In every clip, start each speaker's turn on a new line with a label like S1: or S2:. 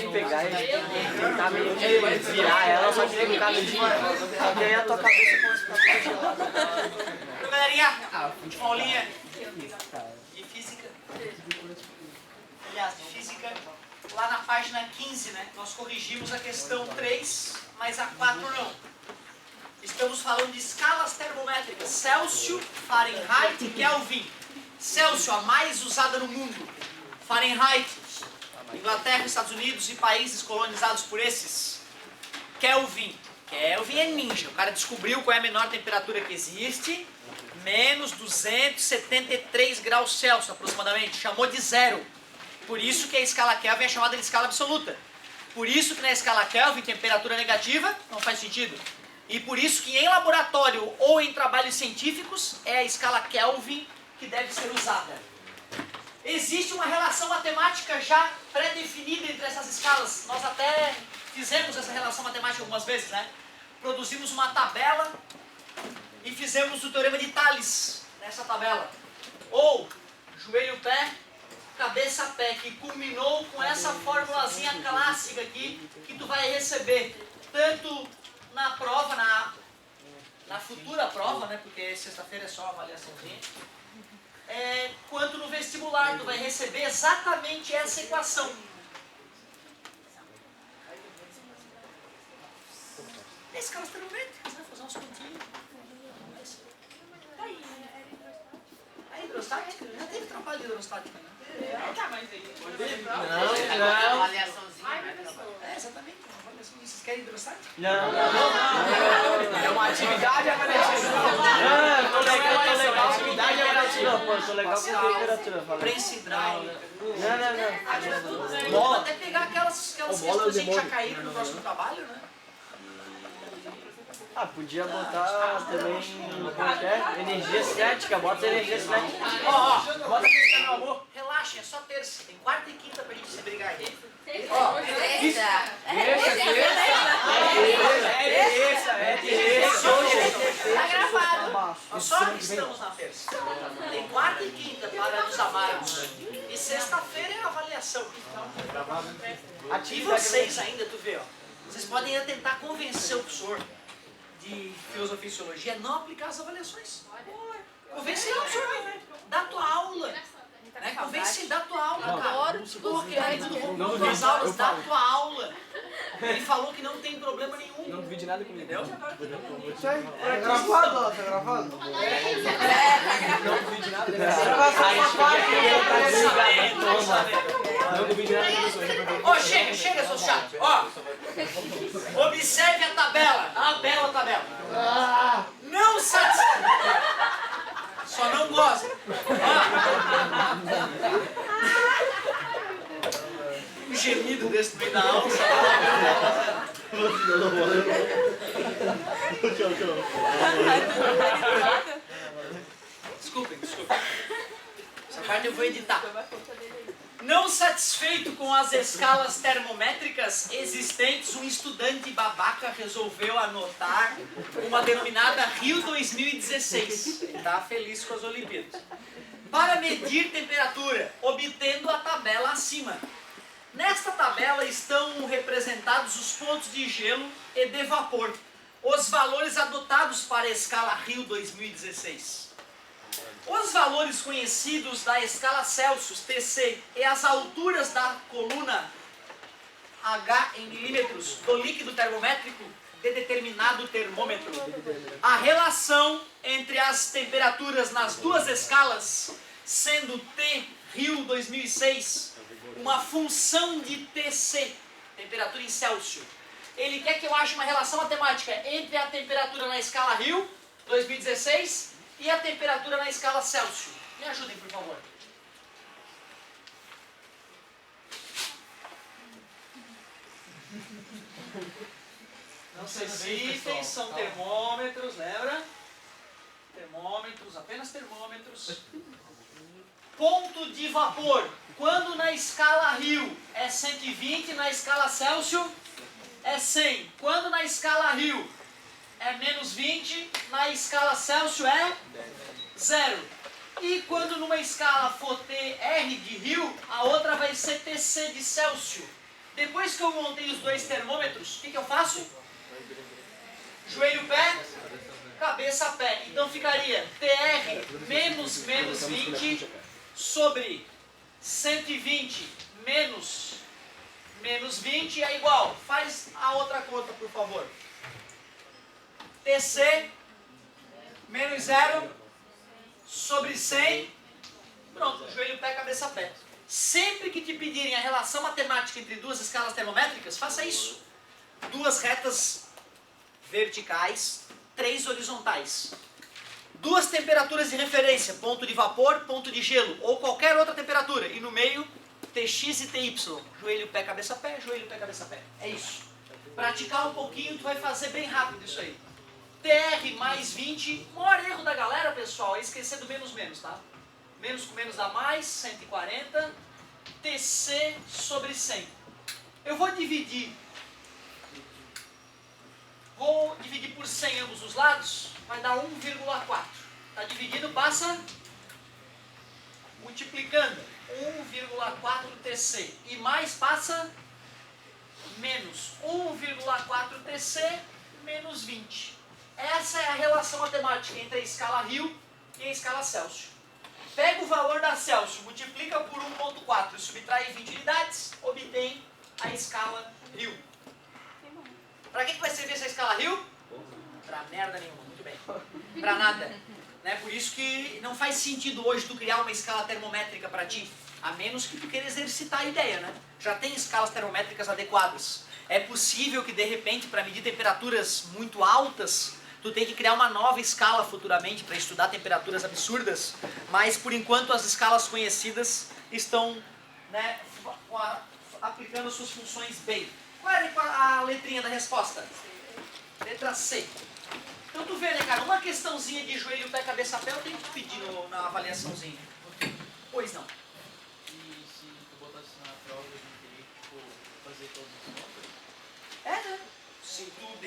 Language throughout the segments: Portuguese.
S1: nem pegar e tentar meio que virar ela, só que nem ficar no dia. Porque aí a tua cabeça começa a ficar gelada.
S2: Então, galerinha, última aulinha de física. Aliás, de física, lá na página 15, né? Nós corrigimos a questão 3, mas a 4 não. Estamos falando de escalas termométricas, Celsius, Fahrenheit e Kelvin. Celsius, a mais usada no mundo. Fahrenheit, Inglaterra, Estados Unidos e países colonizados por esses. Kelvin. Kelvin é ninja. O cara descobriu qual é a menor temperatura que existe. Menos 273 graus Celsius, aproximadamente. Chamou de zero. Por isso que a escala Kelvin é chamada de escala absoluta. Por isso que na escala Kelvin, temperatura negativa não faz sentido. E por isso que em laboratório ou em trabalhos científicos é a escala Kelvin que deve ser usada. Existe uma relação matemática já pré-definida entre essas escalas. Nós até fizemos essa relação matemática algumas vezes, né? Produzimos uma tabela e fizemos o teorema de Thales nessa tabela. Ou joelho-pé, cabeça-pé, que culminou com essa formulazinha clássica aqui que tu vai receber tanto na prova, na futura prova, né? Porque sexta-feira é só avaliaçãozinha. Quanto no vestibular, tu vai receber exatamente essa equação. Escalas termométricas, né? Fazer uns pontinhos. Tá aí. A hidrostática? Já teve trabalho de hidrostática, né?
S3: Tá, mas aí.
S1: Não.
S2: Exatamente. Vocês querem hidrostática?
S1: Não.
S4: É uma atividade avaliativa.
S1: Tô legal. Atividade avaliativa. Pô, tô legal com a temperatura.
S2: Prensa hidráulica.
S1: Não.
S2: Vamos até pegar aquelas questões que já caíram no próximo trabalho, né?
S1: Ah, podia botar também, energia cinética, bota energia cinética.
S2: Ó,
S4: Bota aqui, meu amor.
S2: relaxem, é só terça. Tem quarta e quinta pra gente se brigar aí.
S3: Tá gravado.
S2: Nós só estamos na terça. Tem quarta e quinta para nos amarmos. E sexta-feira é a avaliação. E vocês ainda, tu vê, ó. Vocês podem ainda tentar convencer o professor de filosofia e sociologia a não aplicar as avaliações. Convence ele, professor, da tua aula. Né? Convence ele da tua aula, cara. Porque aí tu roubou tuas aulas da tua aula. Ele falou que não tem problema nenhum.
S4: Não duvide nada comigo.
S2: Entendeu?
S1: Isso aí, tá gravado, ó, tá gravado?
S4: Não duvide nada. Não duvide nada comigo.
S2: Ó, chega, seu chato. Ó, observe a tabela. A bela tabela. Não satisfeito. Só não gosta. Um gemido desse no meio da aula. Desculpem. Essa parte eu vou editar. Não satisfeito com as escalas termométricas existentes, um estudante babaca resolveu anotar uma denominada Rio 2016. Ele está feliz com as Olimpíadas. Para medir temperatura, obtendo a tabela acima. Nesta tabela estão representados os pontos de gelo e de vapor, os valores adotados para a escala Rio 2016. Os valores conhecidos da escala Celsius, TC, e as alturas da coluna H em milímetros do líquido termométrico de determinado termômetro. A relação entre as temperaturas nas duas escalas, sendo T Rio 2006 uma função de TC, temperatura em Celsius. Ele quer que eu ache uma relação matemática entre a temperatura na escala Rio 2016 e a temperatura na escala Celsius. Me ajudem, por favor. Não são itens, são termômetros, lembra? Termômetros, apenas termômetros. Ponto de vapor. Quando na escala Rio é 120, na escala Celsius é 100. Quando na escala Rio é menos 20, na escala Celsius é 0. E quando numa escala for TR de Rio, a outra vai ser TC de Celsius. Depois que eu montei os dois termômetros, o que eu faço? Joelho, pé, cabeça, pé. Então ficaria TR menos 20 sobre 120 menos 20 é igual. Faz a outra conta, por favor. TC menos 0 sobre 100. Pronto, joelho, pé, cabeça, pé. Sempre que te pedirem a relação matemática entre duas escalas termométricas, faça isso. Duas retas verticais, 3 horizontais. Duas temperaturas de referência, ponto de vapor, ponto de gelo, ou qualquer outra temperatura. E no meio, TX e TY. Joelho, pé, cabeça, pé, joelho, pé, cabeça, pé. É isso. Praticar um pouquinho, tu vai fazer bem rápido isso aí. TR mais 20. O maior erro da galera, pessoal, é esquecer do menos menos, tá? Menos com menos dá mais, 140. TC sobre 100. Eu vou dividir por 100 ambos os lados, vai dar 1,4. Está dividido, passa multiplicando. 1,4 TC. E mais passa menos 1,4 TC menos 20. Essa é a relação matemática entre a escala Rio e a escala Celsius. Pega o valor da Celsius, multiplica por 1,4 e subtrai 20 unidades, obtém a escala Rio. Para que vai servir essa escala Rio? Pra merda nenhuma, muito bem. Pra nada. Né? Por isso que não faz sentido hoje tu criar uma escala termométrica para ti, a menos que tu queira exercitar a ideia, né? Já tem escalas termométricas adequadas. É possível que de repente, para medir temperaturas muito altas, tu tem que criar uma nova escala futuramente para estudar temperaturas absurdas, mas por enquanto as escalas conhecidas estão, né, aplicando suas funções bem. Qual era a letrinha da resposta? Letra C. Então tu vê, né, cara, uma questãozinha de joelho, pé, cabeça, pé, eu tenho que te pedir na avaliaçãozinha. Pois não.
S4: E se tu botasse na prova, a gente teria que, tipo, fazer todos os contas?
S2: É, né?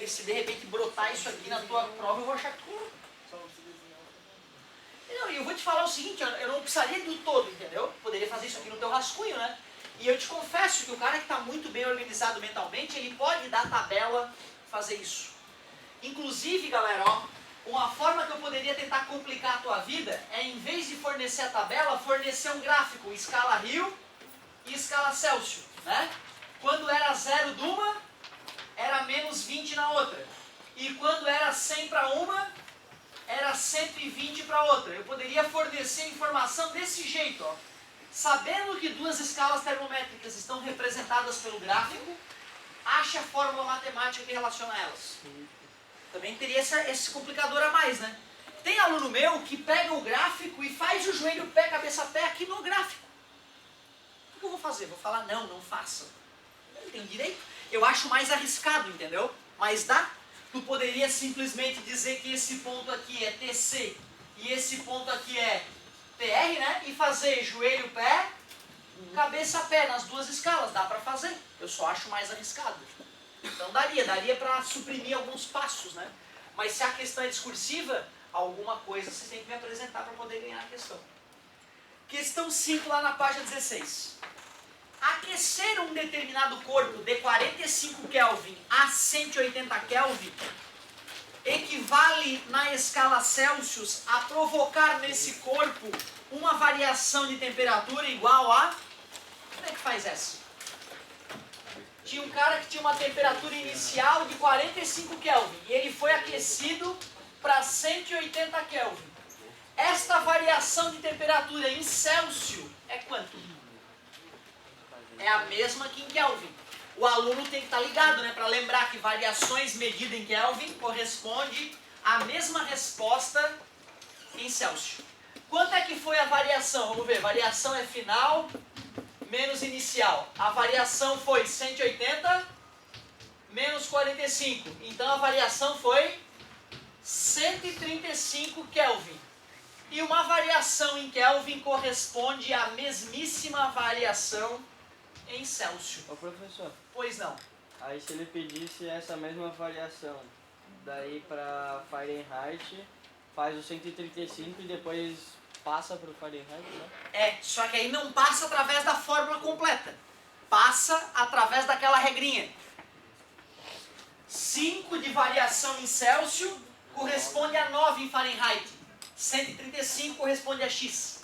S2: Se de repente brotar isso aqui na tua prova, eu vou achar que tu...
S4: Só não precisa desenhar.
S2: Não, e eu vou te falar o seguinte, eu não precisaria do todo, entendeu? Poderia fazer isso aqui no teu rascunho, né? E eu te confesso que o cara que está muito bem organizado mentalmente, ele pode dar tabela, fazer isso. Inclusive, galera, ó, uma forma que eu poderia tentar complicar a tua vida é, em vez de fornecer a tabela, fornecer um gráfico, escala Rio e escala Celsius, né? Quando era 0 de uma, era menos 20 na outra. E quando era 100 para uma, era 120 para outra. Eu poderia fornecer informação desse jeito, ó. Sabendo que duas escalas termométricas estão representadas pelo gráfico, ache a fórmula matemática que relaciona elas. Também teria esse complicador a mais, né? Tem aluno meu que pega o gráfico e faz o joelho, pé, cabeça, pé aqui no gráfico. O que eu vou fazer? Vou falar, não faça. Eu tenho direito. Eu acho mais arriscado, entendeu? Mas dá. Tu poderia simplesmente dizer que esse ponto aqui é TC e esse ponto aqui é TR, né? E fazer joelho, pé, cabeça, pé nas duas escalas. Dá pra fazer. Eu só acho mais arriscado. Então daria pra suprimir alguns passos, né? Mas se a questão é discursiva, alguma coisa você tem que me apresentar para poder ganhar a questão. Questão 5 lá na página 16. Aquecer um determinado corpo de 45 Kelvin a 180 Kelvin equivale na escala Celsius a provocar nesse corpo uma variação de temperatura igual a... Como é que faz essa? Tinha um cara que tinha uma temperatura inicial de 45 Kelvin e ele foi aquecido para 180 Kelvin. Esta variação de temperatura em Celsius é quanto? É a mesma que em Kelvin. O aluno tem que estar ligado, né, para lembrar que variações medidas em Kelvin corresponde à mesma resposta em Celsius. Quanto é que foi a variação? Vamos ver, variação é final menos inicial. A variação foi 180 menos 45. Então a variação foi 135 Kelvin. E uma variação em Kelvin corresponde à mesmíssima variação em Celsius.
S1: Ô professor,
S2: Pois não.
S1: aí se ele pedisse essa mesma variação, daí para Fahrenheit, faz o 135 e depois passa para o Fahrenheit, né?
S2: É, só que aí não passa através da fórmula completa. passa através daquela regrinha. 5 de variação em Celsius corresponde a 9 em Fahrenheit. 135 corresponde a X.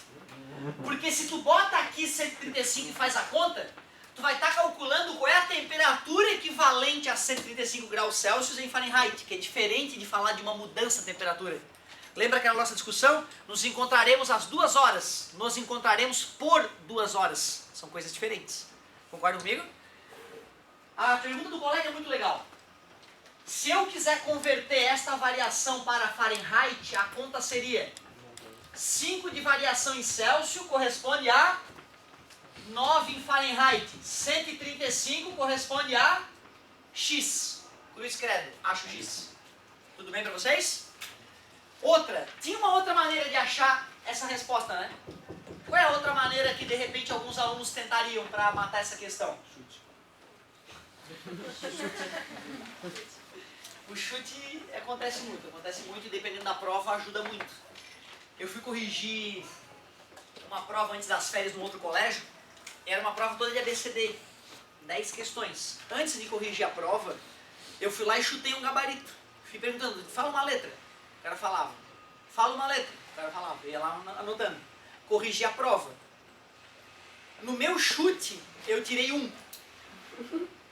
S2: Porque se tu bota aqui 135 e faz a conta, tu vai estar calculando qual é a temperatura equivalente a 135 graus Celsius em Fahrenheit, que é diferente de falar de uma mudança de temperatura. Lembra aquela nossa discussão? Nos encontraremos às 2 horas, nos encontraremos por 2 horas. São coisas diferentes. Concorda comigo? A pergunta do colega é muito legal. Se eu quiser converter esta variação para Fahrenheit, a conta seria 5 de variação em Celsius corresponde a 9 em Fahrenheit. 135 corresponde a X. Cruz credo, acho X. Tudo bem para vocês? Outra, tinha uma outra maneira de achar essa resposta, né? Qual é a outra maneira que de repente alguns alunos tentariam para matar essa questão? O chute acontece muito e dependendo da prova ajuda muito. Eu fui corrigir uma prova antes das férias no outro colégio, era uma prova toda de ABCD, 10 questões. Antes de corrigir a prova, eu fui lá e chutei um gabarito. Fui perguntando, fala uma letra. O cara falava, fala uma letra. O cara falava, eu ia lá anotando. Corrigi a prova. No meu chute, eu tirei 1.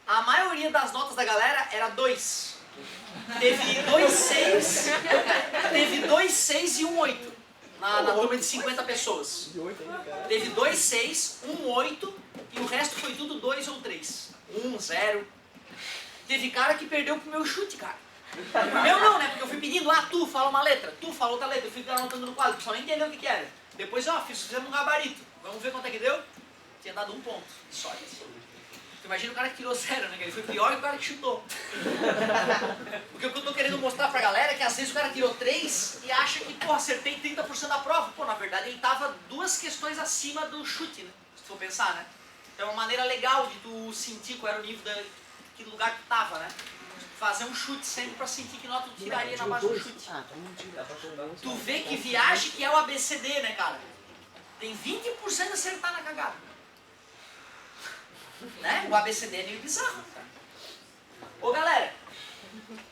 S2: A maioria das notas da galera era 2. Teve 2 6, teve 2 6 e 1 8 na turma de 50 pessoas. Teve 2 6, 1 8 e o resto foi tudo 2 ou 3. 1, 0. Teve cara que perdeu pro meu chute, cara. O meu não, né? Porque eu fui pedindo, tu fala uma letra, tu fala outra letra. Eu fui anotando no quadro, o pessoal nem entendeu o que era. Depois, fizemos um gabarito. Vamos ver quanto é que deu? Tinha dado 1 ponto. Só isso. Imagina o cara que tirou 0, né? Ele foi pior que o cara que chutou. Porque o que eu tô querendo mostrar pra galera é que às vezes o cara tirou 3 e acha que, acertei 30% da prova. Pô, na verdade ele tava 2 questões acima do chute, né? Se tu for pensar, né? Então é uma maneira legal de tu sentir qual era o nível que lugar que tu tava, né? Fazer um chute sempre pra sentir que nota tu tiraria na base do chute. Tu vê que viagem que é o ABCD, né, cara? Tem 20% de acertar na cagada. Né? O ABCD é meio bizarro. Ô galera,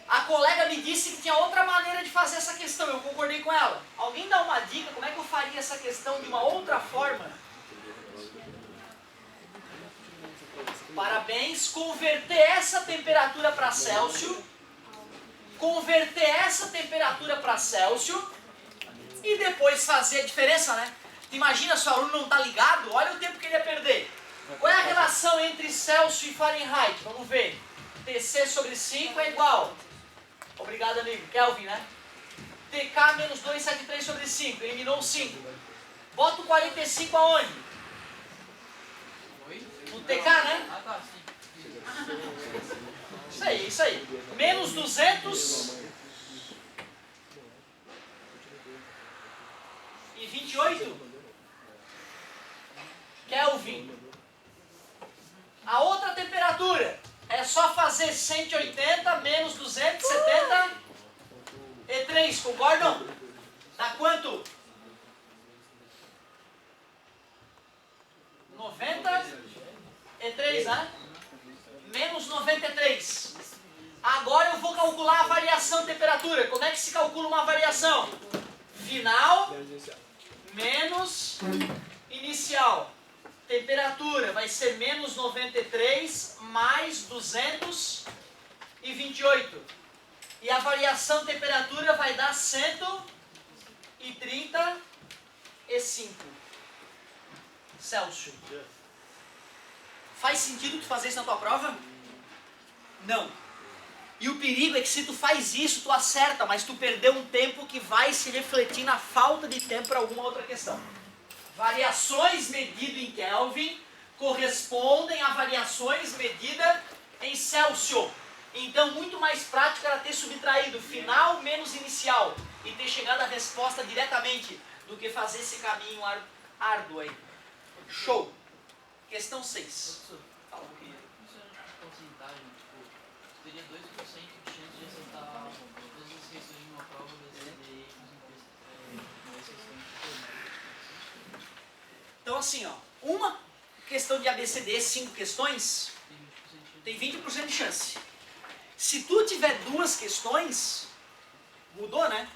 S2: a colega me disse que tinha outra maneira de fazer essa questão, eu concordei com ela. Alguém dá uma dica como é que eu faria essa questão de uma outra forma? Parabéns, converter essa temperatura para Celsius, e depois fazer a diferença, né? Imagina se o aluno não está ligado, olha o tempo que ele ia perder. Qual é a relação entre Celsius e Fahrenheit? Vamos ver. TC sobre 5 é igual. Obrigado, amigo. Kelvin, né? TK menos 273 sobre 5. Eliminou 5. Bota o 45 aonde? No TK, né?
S4: Ah, tá, sim.
S2: Isso aí. Menos 200 e 28 Kelvin. A outra temperatura é só fazer 180 menos 273, concordam? Dá quanto? 93, né? Menos 93. Agora eu vou calcular a variação de temperatura. Como é que se calcula uma variação? Final menos inicial. Temperatura vai ser menos 93 mais 228. E a variação de temperatura vai dar 135 Celsius. Faz sentido tu fazer isso na tua prova? Não. E o perigo é que se tu faz isso, tu acerta, mas tu perdeu um tempo que vai se refletir na falta de tempo para alguma outra questão. Variações medidas em Kelvin correspondem a variações medidas em Celsius. Então, muito mais prático era ter subtraído final menos inicial e ter chegado à resposta diretamente do que fazer esse caminho árduo aí. Show! Questão 6. Fala um pouquinho.
S4: Porcentagem, tipo, teria 2% de chance de acertar todas as questões de uma prova da CDE com exceção de.
S2: Então assim, uma questão de ABCD, 5 questões, tem 20% de chance. Se tu tiver 2 questões, mudou, né?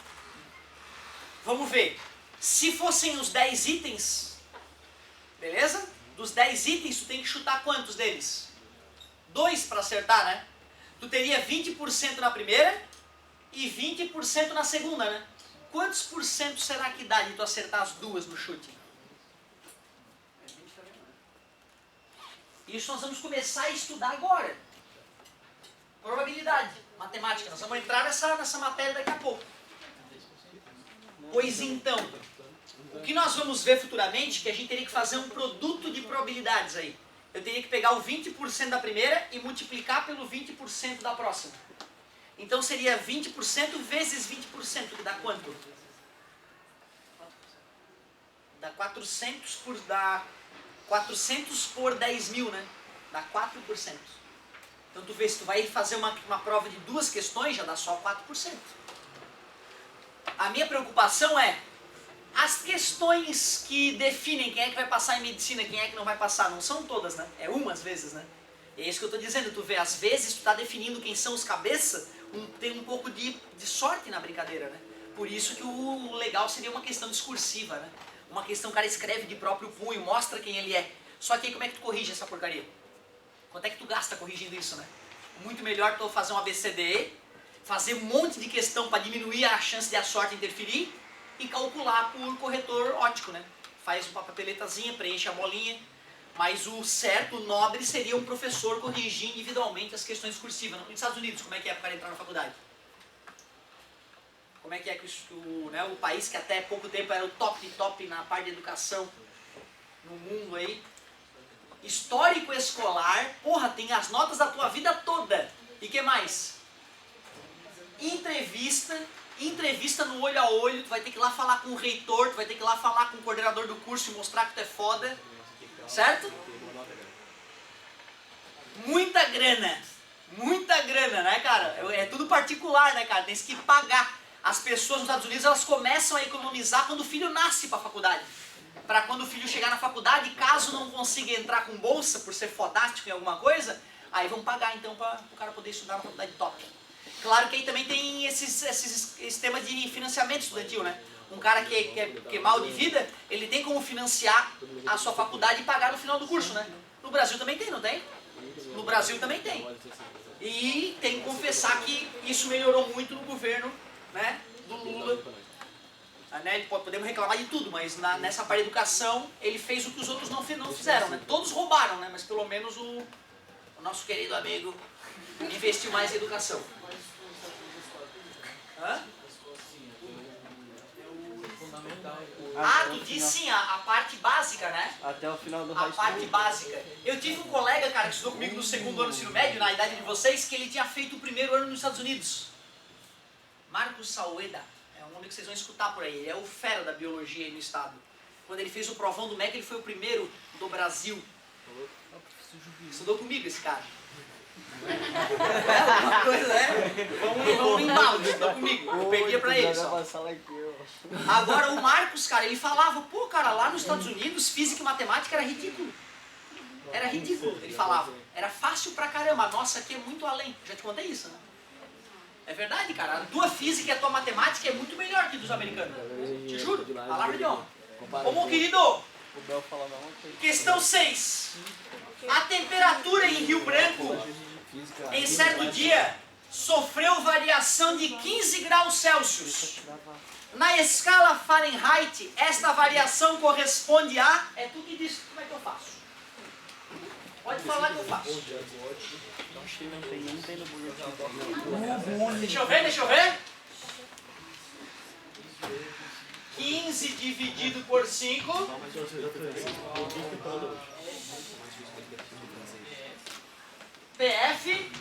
S2: Vamos ver. Se fossem os 10 itens, beleza? Dos 10 itens, tu tem que chutar quantos deles? 2 para acertar, né? Tu teria 20% na primeira e 20% na segunda, né? Quantos por cento será que dá de tu acertar as 2 no chute? Isso nós vamos começar a estudar agora. Probabilidade, matemática. Nós vamos entrar nessa matéria daqui a pouco. Pois então, o que nós vamos ver futuramente é que a gente teria que fazer um produto de probabilidades aí. Eu teria que pegar o 20% da primeira e multiplicar pelo 20% da próxima. Então seria 20% vezes 20%, que dá quanto? Dá 400 por 10 mil, né? Dá 4%. Então tu vê, se tu vai fazer uma prova de 2 questões, já dá só 4%. A minha preocupação é as questões que definem quem é que vai passar em medicina, quem é que não vai passar. Não são todas, né? É uma às vezes, né? É isso que eu estou dizendo. Tu vê, às vezes tu está definindo quem são os cabeças, tem um pouco de sorte na brincadeira, né? Por isso que o legal seria uma questão discursiva, né? Uma questão que o cara escreve de próprio punho, mostra quem ele é. Só que aí como é que tu corrige essa porcaria? Quanto é que tu gasta corrigindo isso, né? Muito melhor tu fazer um ABCDE, fazer um monte de questão para diminuir a chance de a sorte interferir e calcular por corretor óptico, né? Faz uma papeletazinha, preenche a bolinha. Mas o certo, o nobre, seria um professor corrigir individualmente as questões discursivas. Nos Estados Unidos, como é que é para o cara entrar na faculdade? Como é que o país que até pouco tempo era o top na parte de educação no mundo aí. Histórico escolar, porra, tem as notas da tua vida toda. E que mais? Entrevista no olho a olho, tu vai ter que ir lá falar com o reitor, tu vai ter que ir lá falar com o coordenador do curso e mostrar que tu é foda. Certo? Muita grana, né, cara? É tudo particular, né, cara? Tem que pagar. As pessoas nos Estados Unidos, elas começam a economizar quando o filho nasce para a faculdade. Para quando o filho chegar na faculdade, caso não consiga entrar com bolsa, por ser fodástico em alguma coisa, aí vão pagar então para o cara poder estudar na faculdade top. Claro que aí também tem esses sistemas de financiamento estudantil, né? Um cara que é mal de vida, ele tem como financiar a sua faculdade e pagar no final do curso, né? No Brasil também tem, não tem? No Brasil também tem. E tem que confessar que isso melhorou muito no governo, né, do Lula. Né? Podemos reclamar de tudo, mas nessa parte de educação, ele fez o que os outros não fizeram, né? Todos roubaram, né? Mas pelo menos o nosso querido amigo investiu mais em educação. Hã? Ah, tu disse sim, a parte básica, né?
S1: Até o final do
S2: A parte básica. Eu tive um colega, cara, que estudou comigo no 2º ano do ensino médio, na idade de vocês, que ele tinha feito o 1º ano nos Estados Unidos. Marcos Saueda. É um nome que vocês vão escutar por aí. Ele é o fera da biologia aí no estado. Quando ele fez o provão do MEC, ele foi o primeiro do Brasil. Estudou comigo esse cara. É uma coisa, né? Vamos em balde, estudou comigo. Eu peguei pra ele só. Agora o Marcos, cara, ele falava, pô, cara, lá nos Estados Unidos, física e matemática era ridículo. Era ridículo, ele falava. Era fácil pra caramba. Nossa, aqui é muito além. Já te contei isso, né? É verdade, cara. A tua física e a tua matemática é muito melhor que dos americanos. Te juro. Palavra de honra. Ô, meu querido. Questão 6. A temperatura em Rio Branco, em certo dia, sofreu variação de 15 graus Celsius. Na escala Fahrenheit, esta variação corresponde a... É tu que diz como é que eu faço. Pode falar que eu faço. Deixa eu ver. 15 dividido por 5. PF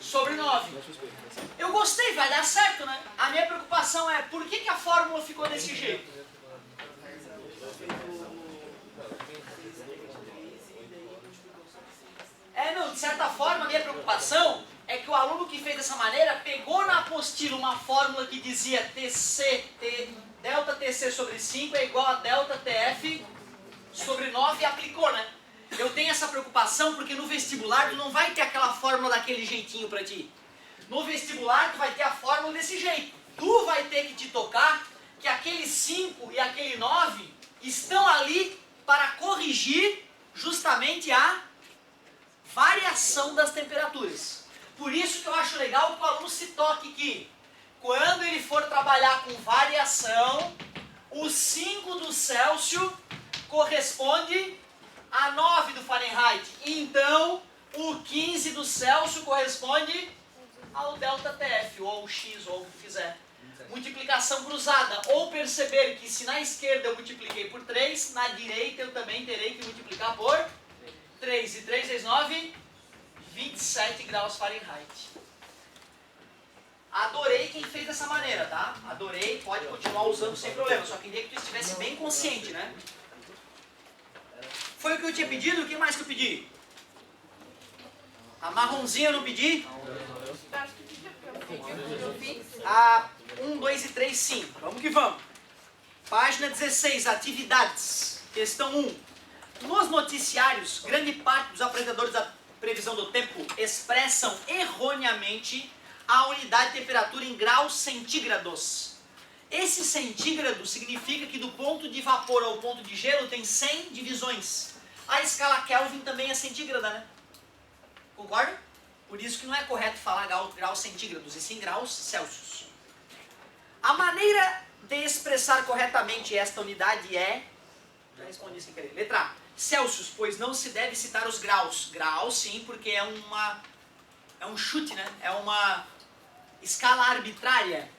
S2: sobre 9. Eu gostei, vai dar certo, né? A minha preocupação é, por que a fórmula ficou desse jeito? Não, de certa forma, a minha preocupação é que o aluno que fez dessa maneira pegou na apostila uma fórmula que dizia delta TC sobre 5 é igual a delta TF sobre 9 aplicou, né? Eu tenho essa preocupação porque no vestibular tu não vai ter aquela fórmula daquele jeitinho pra ti. No vestibular tu vai ter a fórmula desse jeito. Tu vai ter que te tocar que aquele 5 e aquele 9 estão ali para corrigir justamente a variação das temperaturas. Por isso que eu acho legal que o aluno se toque que quando ele for trabalhar com variação, o 5 do Celsius corresponde a 9 do Fahrenheit. Então, o 15 do Celsius corresponde ao ΔTF, ou ao X, ou o que fizer. Multiplicação cruzada. Ou perceber que se na esquerda eu multipliquei por 3, na direita eu também terei que multiplicar por 3. E 3 vezes 9, 27 graus Fahrenheit. Adorei quem fez dessa maneira, tá? Adorei, pode continuar usando sem problema. Só queria que tu estivesse bem consciente, né? Foi o que eu tinha pedido? O que mais que eu pedi? A marronzinha eu não pedi? A 1, 2 e 3 sim. Vamos que vamos. Página 16, atividades. Questão 1. Nos noticiários, grande parte dos apresentadores da previsão do tempo expressam erroneamente a unidade de temperatura em graus centígrados. Esse centígrado significa que do ponto de vapor ao ponto de gelo tem 100 divisões. A escala Kelvin também é centígrada, né? Concorda? Por isso que não é correto falar graus centígrados, e sim graus Celsius. A maneira de expressar corretamente esta unidade é... Já respondi sem querer. Letra A. Celsius, pois não se deve citar os graus. Graus, sim, porque é um chute, né? É uma escala arbitrária.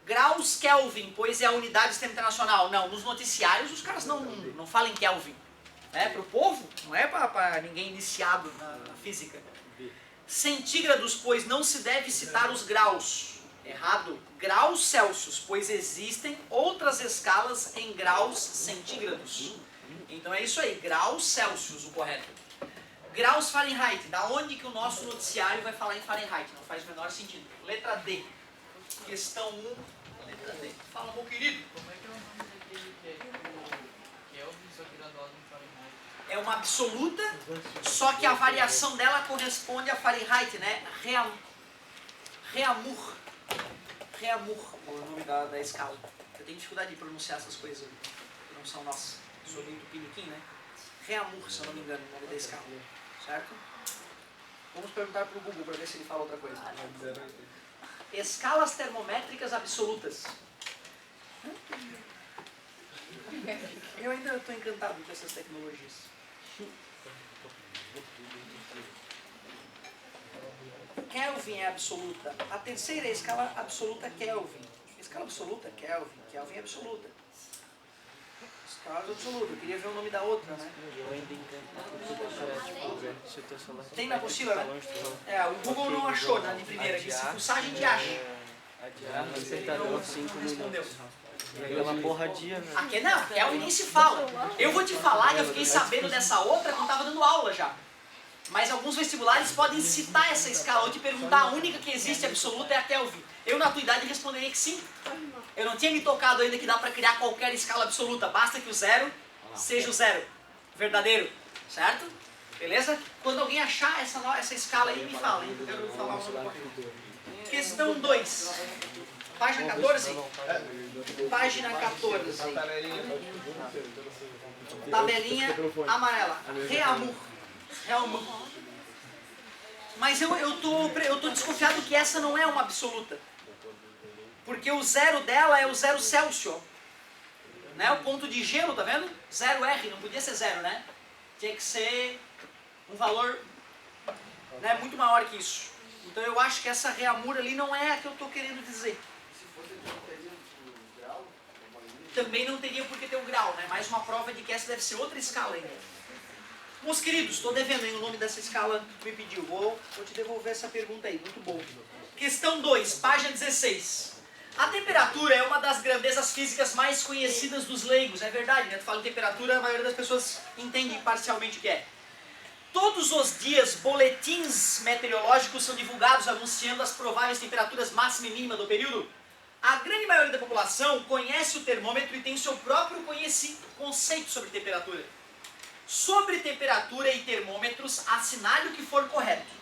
S2: Graus Kelvin, pois é a unidade do sistema internacional. Não, nos noticiários os caras não falam em Kelvin. É para o povo, não é para ninguém iniciado na física. Centígrados, pois não se deve citar os graus. Errado. Graus Celsius, pois existem outras escalas em graus centígrados. Então é isso aí, graus Celsius o correto. Graus Fahrenheit, da onde que o nosso noticiário vai falar em Fahrenheit? Não faz o menor sentido. Letra D. Questão 1, letra D. Fala, meu querido.
S4: Como é que é o nome daquele que é tipo Kelvin, só que graduado em Fahrenheit?
S2: É uma absoluta, só que a variação dela corresponde a Fahrenheit, né? Reamour. Reamour é o nome da escala. Eu tenho dificuldade de pronunciar essas coisas, que não são nossas. Sou muito piniquim, né? Reamour, se eu não me engano, o nome da escala. Certo? Vamos perguntar para o Google para ver se ele fala outra coisa. Escalas termométricas absolutas. Eu ainda estou encantado com essas tecnologias. Kelvin é absoluta. A terceira é a escala absoluta Kelvin. Escala absoluta Kelvin. Kelvin é absoluta. Escala absoluta. Eu queria ver o nome da outra, né?
S1: Eu ainda se o teu celular
S2: Tem na apostila, né? É, o Google não achou na de primeira aqui. Se fuçar, a gente acha.
S1: Adiar, acertador, 5
S2: Respondeu.
S1: minutos. E aquela porra dia, velho.
S2: Aqui não, Kelvin nem se fala. Eu vou te falar que eu fiquei sabendo dessa outra quando estava dando aula já. Mas alguns vestibulares podem citar essa escala ou te perguntar, a única que existe absoluta é a Kelvin. Eu, na tua idade, responderia que sim. Eu não tinha me tocado ainda que dá para criar qualquer escala absoluta. Basta que o zero seja o zero. Verdadeiro. Certo? Beleza? Quando alguém achar essa escala aí, me fala, hein? Eu quero falar o nome correto. Questão 2. Página 14? Página 14. Tabelinha amarela. Reamour. Mas eu tô desconfiado que essa não é uma absoluta. Porque o zero dela é o 0 Celsius. Né? O ponto de gelo, tá vendo? 0R, não podia ser 0, né? Tinha que ser um valor, né, muito maior que isso. Então eu acho que essa Reamour ali não é a que eu tô querendo dizer. Também não teria por que ter um grau, né? Mais uma prova de que essa deve ser outra escala ainda. Meus queridos, estou devendo aí o nome dessa escala que me pediu. Vou te devolver essa pergunta aí, muito bom. Questão 2, página 16. A temperatura é uma das grandezas físicas mais conhecidas dos leigos, é verdade, né? Tu fala em temperatura, a maioria das pessoas entende parcialmente o que é. Todos os dias, boletins meteorológicos são divulgados anunciando as prováveis temperaturas máxima e mínima do período. A grande maioria da população conhece o termômetro e tem seu próprio conceito sobre temperatura. Sobre temperatura e termômetros, assinale o que for correto.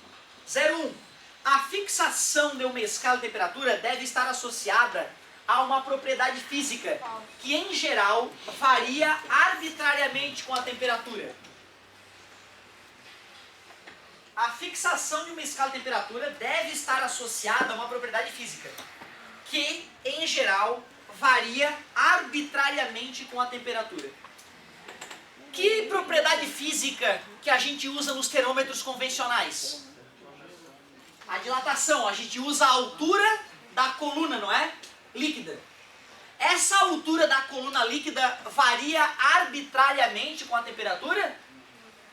S2: 01. A fixação de uma escala de temperatura deve estar associada a uma propriedade física, que em geral varia arbitrariamente com a temperatura. A fixação de uma escala de temperatura deve estar associada a uma propriedade física, que em geral varia arbitrariamente com a temperatura. Que propriedade física que a gente usa nos termômetros convencionais? A dilatação, a gente usa a altura da coluna, não é? Líquida. Essa altura da coluna líquida varia arbitrariamente com a temperatura?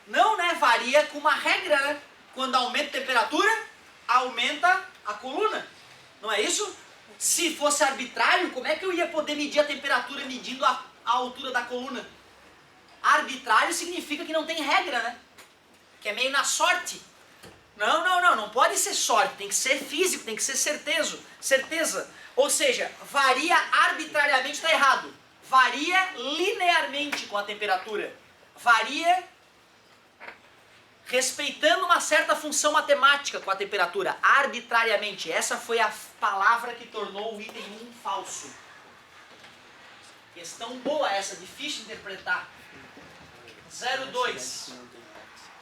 S2: Não, né? Varia com uma regra, né? Quando aumenta a temperatura, aumenta a coluna. Não é isso? Se fosse arbitrário, como é que eu ia poder medir a temperatura medindo a altura da coluna? Arbitrário significa que não tem regra, né? Que é meio na sorte. Não pode ser sorte, tem que ser físico, tem que ser certeza. Ou seja, varia arbitrariamente, está errado. Varia linearmente com a temperatura. Varia respeitando uma certa função matemática com a temperatura, arbitrariamente. Essa foi a palavra que tornou o item 1 falso. Questão boa essa, difícil de interpretar. 02.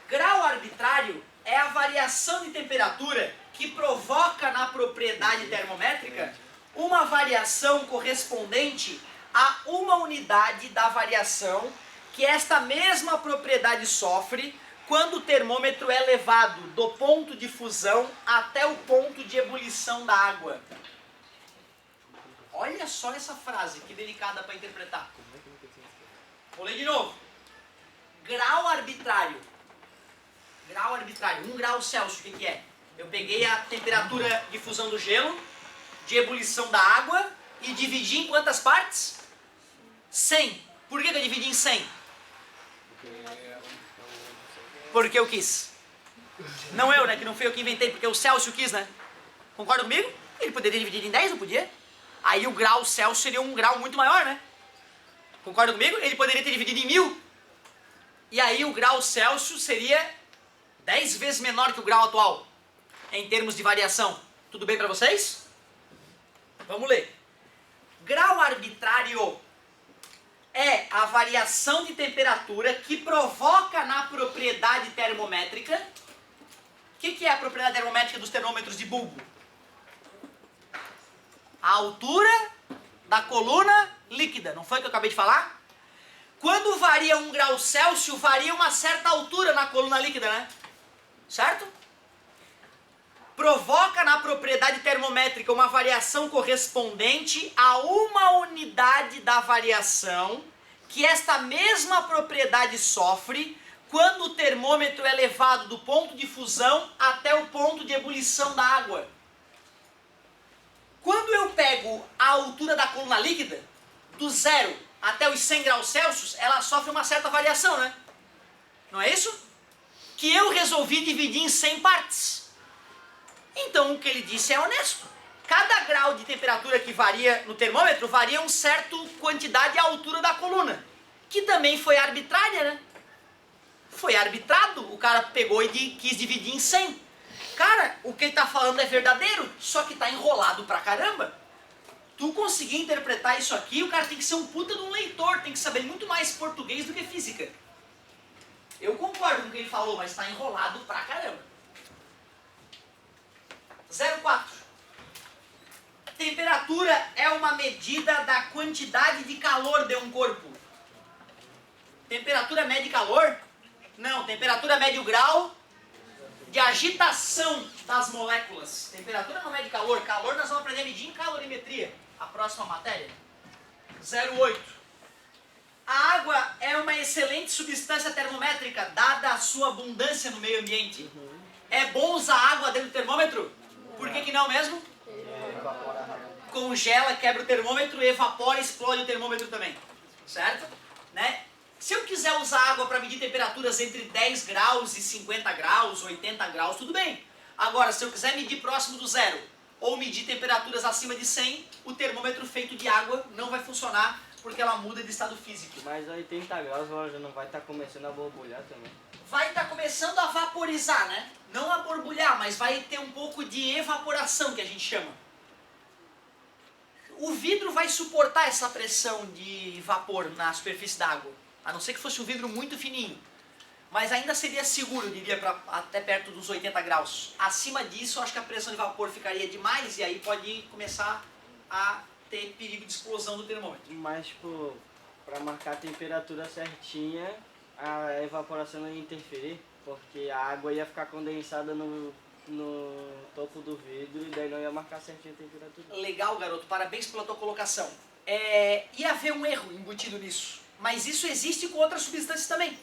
S2: Grau arbitrário é a variação de temperatura que provoca na propriedade termométrica uma variação correspondente a uma unidade da variação que esta mesma propriedade sofre quando o termômetro é levado do ponto de fusão até o ponto de ebulição da água. Olha só essa frase, que delicada para interpretar. Vou ler de novo. Grau arbitrário. Grau arbitrário, 1 grau Celsius, o que é? Eu peguei a temperatura de fusão do gelo, de ebulição da água, e dividi em quantas partes? 100. Por que eu dividi em 100? Porque eu quis. Não eu, né? Que não fui eu que inventei, porque o Celsius quis, né? Concorda comigo? Ele poderia dividir em 10, não podia? Aí o grau Celsius seria um grau muito maior, né? Concorda comigo? Ele poderia ter dividido em 1000. E aí o grau Celsius seria 10 vezes menor que o grau atual, em termos de variação. Tudo bem para vocês? Vamos ler. Grau arbitrário é a variação de temperatura que provoca na propriedade termométrica. O que é a propriedade termométrica dos termômetros de bulbo? A altura da coluna líquida. Não foi o que eu acabei de falar? Quando varia 1 grau Celsius, varia uma certa altura na coluna líquida, né? Certo? Provoca na propriedade termométrica uma variação correspondente a uma unidade da variação que esta mesma propriedade sofre quando o termômetro é levado do ponto de fusão até o ponto de ebulição da água. Quando eu pego a altura da coluna líquida, do 0 até os 100 graus Celsius, ela sofre uma certa variação, né? Não é isso? Que eu resolvi dividir em 100 partes. Então o que ele disse é honesto. Cada grau de temperatura que varia no termômetro varia uma certa quantidade a altura da coluna, que também foi arbitrária, né? Foi arbitrado, o cara pegou e quis dividir em 100. Cara, o que ele está falando é verdadeiro, só que está enrolado pra caramba. Tu conseguir interpretar isso aqui, o cara tem que ser um puta de um leitor, tem que saber muito mais português do que física. Eu concordo com o que ele falou, mas está enrolado pra caramba. 04. Temperatura é uma medida da quantidade de calor de um corpo. Temperatura mede calor? Não, temperatura mede o grau de agitação das moléculas. Temperatura não mede calor. Calor nós vamos aprender a medir em calorimetria. A próxima matéria. 08. A água é uma excelente substância termométrica, dada a sua abundância no meio ambiente. É bom usar água dentro do termômetro? Por que não mesmo? Congela, quebra o termômetro, evapora e explode o termômetro também. Certo? Né? Se eu quiser usar água para medir temperaturas entre 10 graus e 50 graus, 80 graus, tudo bem. Agora, se eu quiser medir próximo do 0, ou medir temperaturas acima de 100, o termômetro feito de água não vai funcionar porque ela muda de estado físico.
S1: Mas a 80 graus ela já não vai estar começando a borbulhar também.
S2: Vai estar começando a vaporizar, né? Não a borbulhar, mas vai ter um pouco de evaporação, que a gente chama. O vidro vai suportar essa pressão de vapor na superfície da água, a não ser que fosse um vidro muito fininho. Mas ainda seria seguro, eu diria, até perto dos 80 graus. Acima disso, eu acho que a pressão de vapor ficaria demais e aí pode começar a ter perigo de explosão do termômetro.
S1: Mas, tipo, pra marcar a temperatura certinha, a evaporação não ia interferir, porque a água ia ficar condensada no topo do vidro e daí não ia marcar certinho a temperatura.
S2: Legal, garoto. Parabéns pela tua colocação. Ia haver um erro embutido nisso, mas isso existe com outras substâncias também.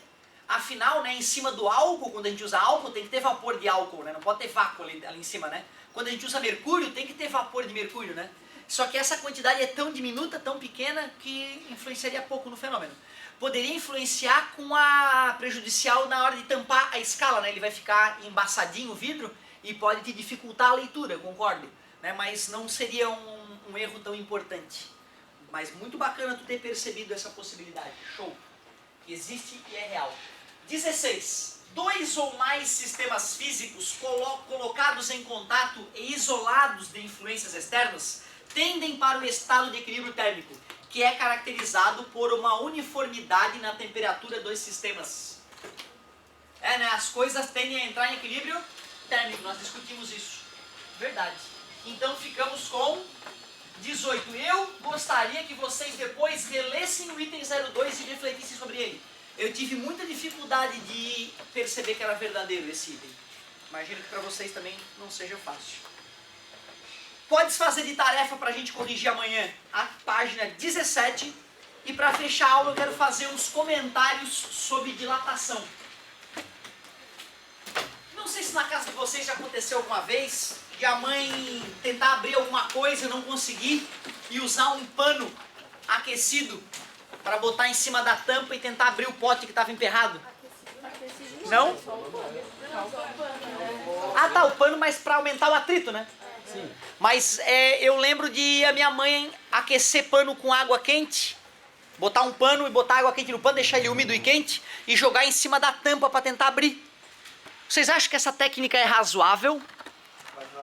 S2: Afinal, né, em cima do álcool, quando a gente usa álcool, tem que ter vapor de álcool, né? Não pode ter vácuo ali em cima, né? Quando a gente usa mercúrio, tem que ter vapor de mercúrio, né? Só que essa quantidade é tão diminuta, tão pequena, que influenciaria pouco no fenômeno. Poderia influenciar com a prejudicial na hora de tampar a escala, né? Ele vai ficar embaçadinho o vidro e pode te dificultar a leitura, eu concordo. Né? Mas não seria um erro tão importante. Mas muito bacana tu ter percebido essa possibilidade. Show! Existe e é real. 16. Dois ou mais sistemas físicos colocados em contato e isolados de influências externas tendem para o estado de equilíbrio térmico, que é caracterizado por uma uniformidade na temperatura dos sistemas. Né? As coisas tendem a entrar em equilíbrio térmico, nós discutimos isso. Verdade. Então ficamos com 18. Eu gostaria que vocês depois relessem o item 02 e refletissem sobre ele. Eu tive muita dificuldade de perceber que era verdadeiro esse item. Imagino que para vocês também não seja fácil. Podes fazer de tarefa para a gente corrigir amanhã a página 17. E para fechar a aula eu quero fazer uns comentários sobre dilatação. Não sei se na casa de vocês já aconteceu alguma vez de a mãe tentar abrir alguma coisa e não conseguir e usar um pano aquecido para botar em cima da tampa e tentar abrir o pote que estava emperrado. Não? Ah tá, o pano, mas para aumentar o atrito, né?
S1: Sim.
S2: Mas eu lembro de a minha mãe aquecer pano com água quente, botar um pano e botar água quente no pano, deixar ele úmido e quente e jogar em cima da tampa para tentar abrir. Vocês acham que essa técnica é razoável?